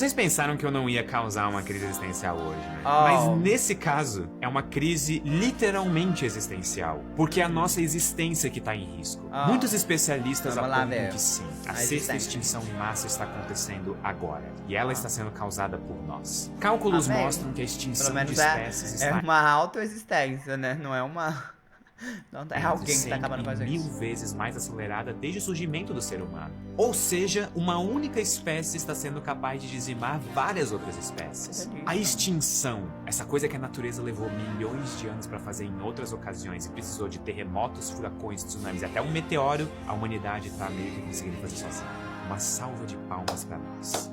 Vocês pensaram que eu não ia causar uma crise existencial hoje, né? Oh. Mas nesse caso, é uma crise literalmente existencial. Porque é a nossa existência que tá em risco. Oh. Muitos especialistas Vamos lá apontam ver. que sim, a A sexta existência. extinção em massa está acontecendo agora. E ela está sendo causada por nós. Cálculos Amém. mostram que a Pelo extinção de menos espécies é está uma autoexistência, né? Não é uma... Não é alguém que tá sendo acabando com a em gente. 1000 vezes mais acelerada desde o surgimento do ser humano. Ou seja, uma única espécie está sendo capaz de dizimar várias outras espécies. Que delícia. A extinção, essa coisa que a natureza levou milhões de anos para fazer em outras ocasiões e precisou de terremotos, furacões, tsunamis, até um meteoro, a humanidade tá meio que conseguindo fazer sozinha. Uma salva de palmas para nós.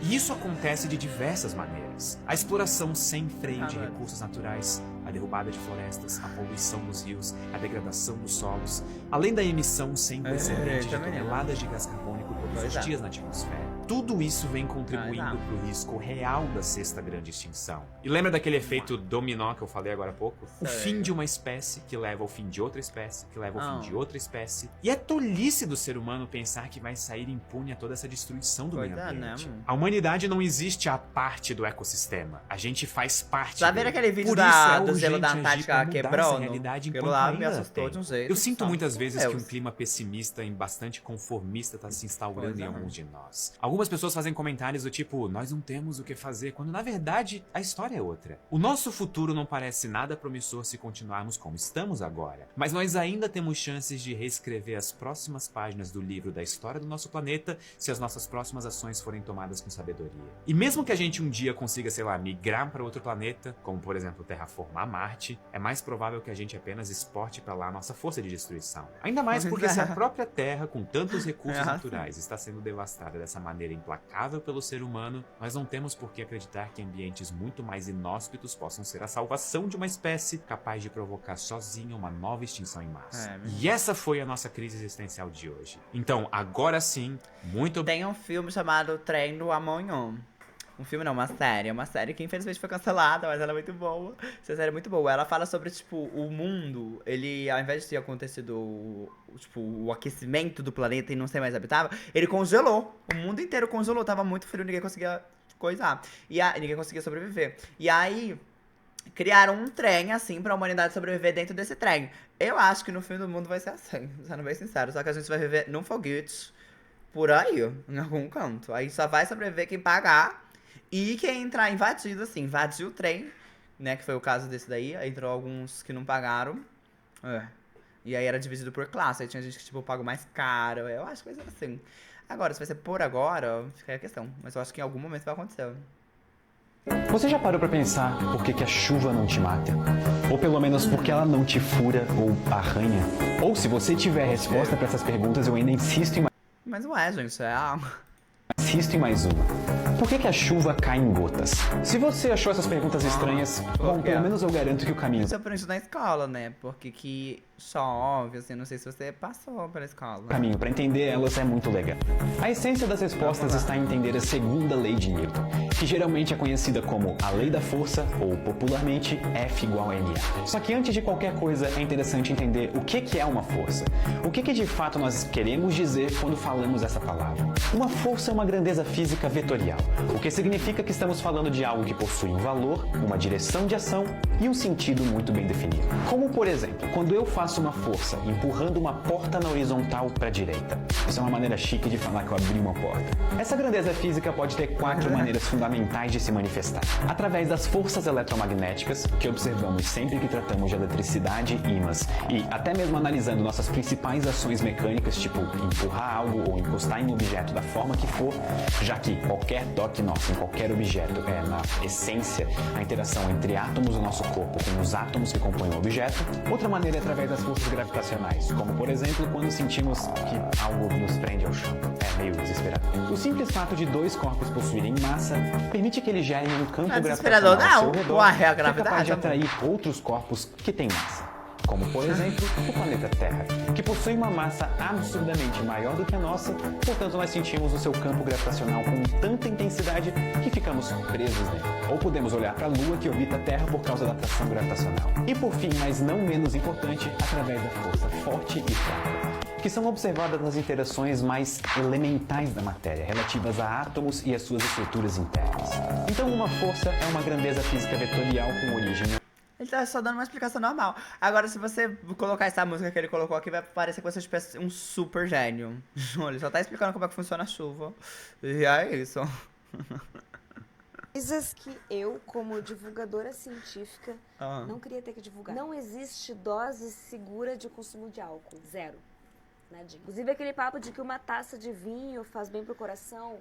E isso acontece de diversas maneiras. A exploração sem freio de recursos naturais, a derrubada de florestas, a poluição dos rios, a degradação dos solos, além da emissão sem precedentes de também não. toneladas de gás carbônico todos Pois os é. dias na atmosfera. Tudo isso vem contribuindo Pois é. para o risco real da sexta grande extinção. E lembra daquele efeito dominó que eu falei agora há pouco? O Sei. fim de uma espécie que leva ao fim de outra espécie, que leva ao Ah. fim de outra espécie. E é tolice do ser humano pensar que vai sair impune a toda essa destruição do Pois meio é, ambiente. né? A humanidade não existe à parte do ecossistema. A gente faz parte Já dele. viram aquele vídeo Por isso é do gelo da urgente agir Antártica pra mudar essa quebrando? realidade Aquilo enquanto lá ainda me assustou tem. de um jeito. Eu sinto Santo muitas vezes que Deus. um clima pessimista e bastante conformista está se instaurando Pois em é. alguns de nós. Algumas pessoas fazem comentários do tipo, nós não temos o que fazer, quando na verdade a história é outra. O nosso futuro não parece nada promissor se continuarmos como estamos agora, mas nós ainda temos chances de reescrever as próximas páginas do livro da história do nosso planeta se as nossas próximas ações forem tomadas com sabedoria. E mesmo que a gente um dia consiga, sei lá, migrar para outro planeta, como por exemplo terraformar Marte, é mais provável que a gente apenas exporte para lá a nossa força de destruição. Ainda mais porque se a própria Terra, com tantos recursos naturais, está sendo devastada dessa maneira implacável pelo ser humano, nós não temos por que acreditar que ambientes muito mais inóspitos possam ser a salvação de uma espécie capaz de provocar sozinha uma nova extinção em massa. E essa foi a nossa crise existencial de hoje. Então, agora sim, muito Tem um filme chamado Trem do Amanhã. Um filme não, uma série. É uma série que infelizmente foi cancelada, mas ela é muito boa. Essa série é muito boa. Ela fala sobre, tipo, o mundo, ele, ao invés de ter acontecido, tipo, o aquecimento do planeta e não ser mais habitável, ele congelou. O mundo inteiro congelou. Tava muito frio, ninguém conseguia coisar. Ninguém conseguia sobreviver. E aí, criaram um trem, assim, pra humanidade sobreviver dentro desse trem. Eu acho que no fim do mundo vai ser assim, sendo bem sincero. Só que a gente vai viver num foguete, por aí, em algum canto. Aí só vai sobreviver quem pagar. E quem entrar invadido, assim, invadiu o trem, né? Que foi o caso desse daí. Aí entrou alguns que não pagaram. E aí era dividido por classe. Aí tinha gente que, tipo, pagou mais caro. Eu acho que vai ser assim. Agora, se vai ser por agora, fica aí a questão. Mas eu acho que em algum momento vai acontecer. Você já parou pra pensar por que a chuva não te mata? Ou pelo menos por que ela não te fura ou arranha? Ou se você tiver resposta pra essas perguntas, eu ainda insisto em Mas ué, gente, é algo. mais uma. Por que a chuva cai em gotas? Se você achou essas perguntas estranhas, bom, quê? pelo menos eu garanto que o caminho Isso eu aprendi na escola, né? Porque que chove, assim, não sei se você passou pela escola. para entender elas é muito legal. A essência das respostas está em entender a segunda lei de Newton, que geralmente é conhecida como a lei da força, ou popularmente F igual a ma. Só que antes de qualquer coisa é interessante entender o que é uma força. O que de fato nós queremos dizer quando falamos essa palavra. Uma força é uma grandeza física vetorial, o que significa que estamos falando de algo que possui um valor, uma direção de ação e um sentido muito bem definido. Como por exemplo, quando eu faço uma força empurrando uma porta na horizontal para a direita. Isso é uma maneira chique de falar que eu abri uma porta. Essa grandeza física pode ter 4 maneiras fundamentais de se manifestar. Através das forças eletromagnéticas, que observamos sempre que tratamos de eletricidade, ímãs, e até mesmo analisando nossas principais ações mecânicas, tipo empurrar algo ou encostar em um objeto da forma que for, já que qualquer toque nosso em qualquer objeto é, na essência, a interação entre átomos do nosso corpo com os átomos que compõem o objeto. Outra maneira é através das forças gravitacionais, como por exemplo quando sentimos que algo nos prende ao chão. É meio desesperador. O simples fato de 2 corpos possuírem massa permite que eles gerem um campo desesperador gravitacional ao não. seu redor Ué, a que é gravidade, capaz de amor. atrair outros corpos que têm massa. Como, por exemplo, o planeta Terra, que possui uma massa absurdamente maior do que a nossa, portanto nós sentimos o seu campo gravitacional com tanta intensidade que ficamos presos nele. Ou podemos olhar para a Lua que orbita a Terra por causa da atração gravitacional. E por fim, mas não menos importante, através da força forte e fraca. que são observadas nas interações mais elementais da matéria, relativas a átomos e as suas estruturas internas. Então, uma força é uma grandeza física vetorial com origem... Ele tá só dando uma explicação normal. Agora, se você colocar essa música que ele colocou aqui, vai parecer que você tivesse um super gênio. Ele só tá explicando como é que funciona a chuva. E é isso. Coisas que eu, como divulgadora científica, não queria ter que divulgar. Não existe dose segura de consumo de álcool. Zero. Nadinha. Inclusive aquele papo de que uma taça de vinho faz bem pro coração.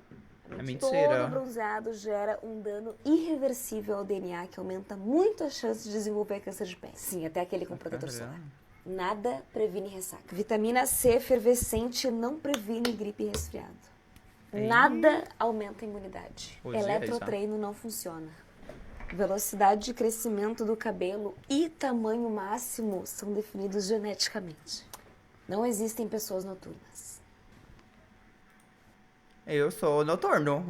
É mentira. Todo bronzeado gera um dano irreversível ao DNA que aumenta muito a chance de desenvolver câncer de pele. Sim, até aquele com protetor solar. Nada previne ressaca. Vitamina C efervescente não previne gripe e resfriado. Nada aumenta a imunidade. Eletrotreino não funciona. Velocidade de crescimento do cabelo e tamanho máximo são definidos geneticamente. Não existem pessoas noturnas. Eu sou noturno.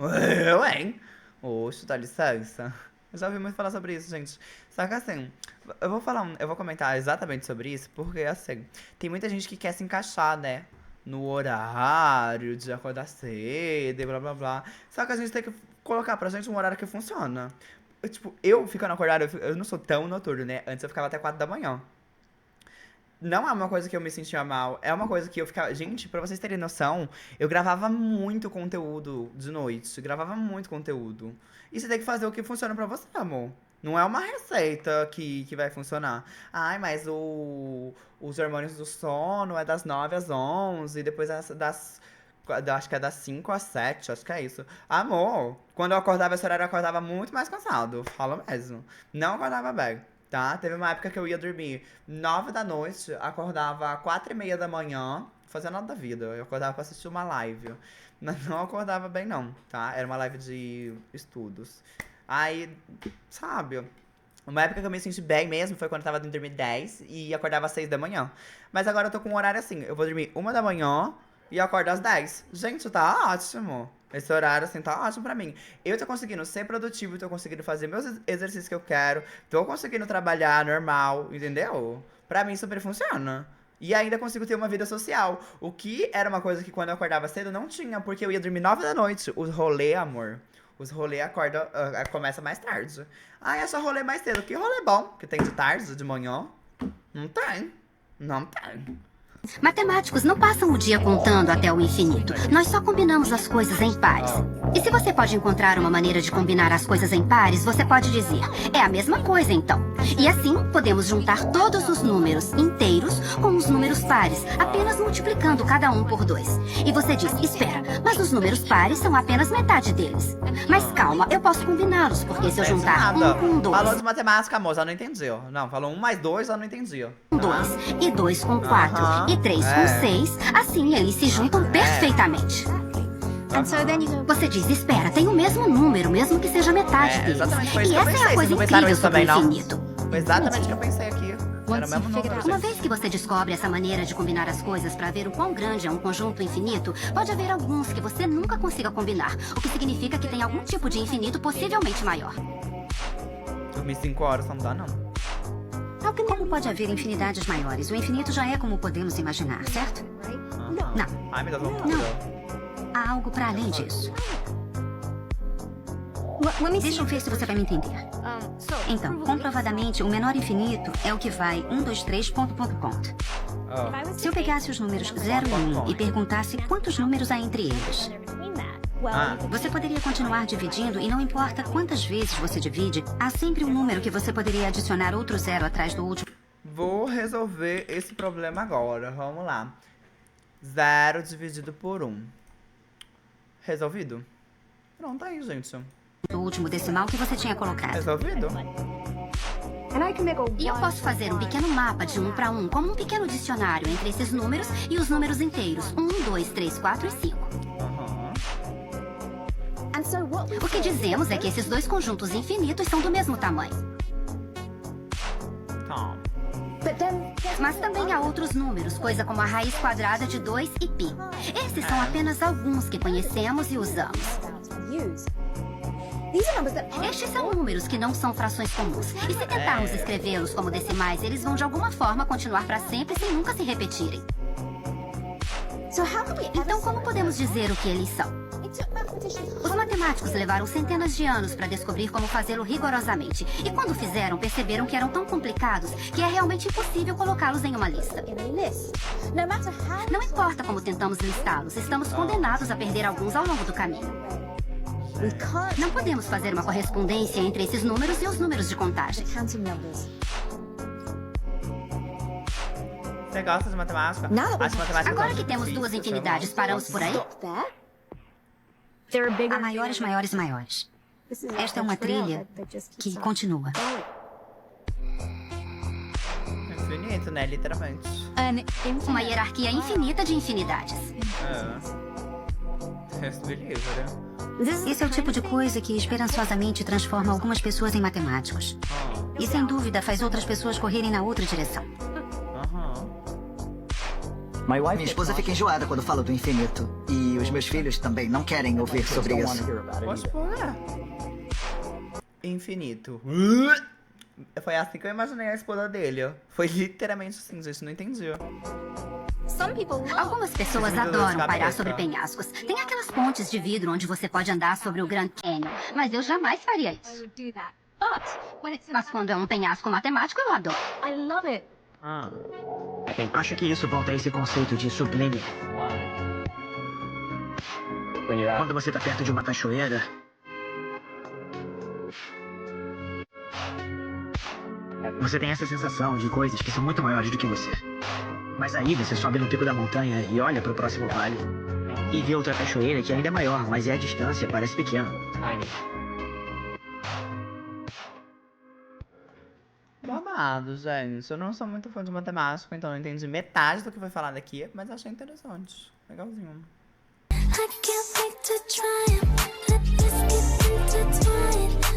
Eu, hein? Oxe, dá licença. Eu já ouvi muito falar sobre isso, gente. Só que assim, eu vou comentar exatamente sobre isso, porque assim, tem muita gente que quer se encaixar, né? No horário de acordar cedo e blá blá blá. Só que a gente tem que colocar pra gente um horário que funciona. Tipo, eu ficando acordado, eu não sou tão noturno, né? Antes eu ficava até 4 da manhã. Não é uma coisa que eu me sentia mal, é uma coisa que eu ficava... Gente, pra vocês terem noção, eu gravava muito conteúdo de noite, gravava muito conteúdo. E você tem que fazer o que funciona pra você, amor. Não é uma receita que vai funcionar. Ai, mas os hormônios do sono é das 9 às 11, e depois acho que é das 5 às 7, acho que é isso. Amor, quando eu acordava esse horário, eu acordava muito mais cansado, falo mesmo. Não acordava bem. Tá? Teve uma época que eu ia dormir 9 da noite, acordava 4h30 da manhã, fazia nada da vida. Eu acordava pra assistir uma live. Mas não acordava bem, não, tá? Era uma live de estudos. Aí, sabe, uma época que eu me senti bem mesmo foi quando eu tava indo dormir 10 e acordava às 6 da manhã. Mas agora eu tô com um horário assim, eu vou dormir 1 da manhã e acordo às 10. Gente, tá ótimo. Esse horário, assim, tá ótimo pra mim. Eu tô conseguindo ser produtivo, tô conseguindo fazer meus exercícios que eu quero, tô conseguindo trabalhar normal, entendeu? Pra mim super funciona. E ainda consigo ter uma vida social. O que era uma coisa que quando eu acordava cedo não tinha, porque eu ia dormir 9 da noite. Os rolê, amor. Os rolê começa mais tarde. Ah, é só rolê mais cedo. Que rolê bom que tem de tarde, de manhã? Não tem. Não tem. Matemáticos não passam o dia contando até o infinito. Nós só combinamos as coisas em pares. E se você pode encontrar uma maneira de combinar as coisas em pares, você pode dizer, é a mesma coisa então. E assim, podemos juntar todos os números inteiros com os números pares, apenas multiplicando cada um por 2. E você diz, espera, mas os números pares são apenas metade deles. Mas calma, eu posso combiná-los, porque se eu juntar 1 com 2... Falou de matemática, amor, já não entendi. Não, falou 1 mais 2, já não entendi. 2 e 2 com 4 e 3 com 6, assim eles se juntam perfeitamente. Você diz, espera, tem o mesmo número, mesmo que seja metade deles. E essa é a coisa incrível sobre o infinito. Foi exatamente o que eu pensei aqui. Era o mesmo número. Uma vez que você descobre essa maneira de combinar as coisas para ver o quão grande é um conjunto infinito, pode haver alguns que você nunca consiga combinar, o que significa que tem algum tipo de infinito possivelmente maior. Dormir 5 horas não dá, não. Como pode haver infinidades maiores? O infinito já é como podemos imaginar, certo? Não. Ai, me dá vontade. Não. Há algo para além disso. Deixa eu ver se você vai me entender. Então, comprovadamente, o menor infinito é o que vai 1, 2, 3, ponto, ponto, ponto. Se eu pegasse os números 0 e 1 e perguntasse quantos números há entre eles, você poderia continuar dividindo e não importa quantas vezes você divide, há sempre um número que você poderia adicionar outro 0 atrás do último. Vou resolver esse problema agora. Vamos lá. 0 dividido por 1. Resolvido? Pronto aí, gente. O último decimal que você tinha colocado. Resolvido? E eu posso fazer um pequeno mapa de 1 para 1, como um pequeno dicionário entre esses números e os números inteiros. 1, 2, 3, 4 e 5. O que dizemos é que esses dois conjuntos infinitos são do mesmo tamanho. Tá. Mas também há outros números, coisa como a raiz quadrada de 2 e π. Esses são apenas alguns que conhecemos e usamos. Estes são números que não são frações comuns. E se tentarmos escrevê-los como decimais, eles vão de alguma forma continuar para sempre sem nunca se repetirem. Então, como podemos dizer o que eles são? Os matemáticos levaram centenas de anos para descobrir como fazê-lo rigorosamente. E quando fizeram, perceberam que eram tão complicados que é realmente impossível colocá-los em uma lista. Não importa como tentamos listá-los, estamos condenados a perder alguns ao longo do caminho. Não podemos fazer uma correspondência entre esses números e os números de contagem. Você gosta de matemática? Acho matemática Agora que temos duas infinidades, paramos por aí? Há maiores, maiores, maiores. Esta é uma trilha que continua. Infinito, né? Literalmente. Uma hierarquia infinita de infinidades. Esse é o tipo de coisa que esperançosamente transforma algumas pessoas em matemáticos. E sem dúvida faz outras pessoas correrem na outra direção. Minha esposa fica enjoada quando falo do infinito. E os meus filhos também não querem ouvir sobre isso. Posso pôr? Infinito. Foi assim que eu imaginei a esposa dele, ó. Foi literalmente assim, gente, não entendi. Algumas pessoas adoram parar sobre penhascos. Tem aquelas pontes de vidro onde você pode andar sobre o Grand Canyon. Mas eu jamais faria isso. Mas quando é um penhasco matemático, eu adoro. Acho que isso volta a esse conceito de sublime. Quando você tá perto de uma cachoeira, você tem essa sensação de coisas que são muito maiores do que você. Mas aí você sobe no pico da montanha e olha pro próximo vale. E vê outra cachoeira que ainda é maior, mas a distância parece pequena. Babado, gente. Eu não sou muito fã de matemática, então não entendi metade do que foi falado aqui, mas achei interessante. Legalzinho. I can't wait to try 'em.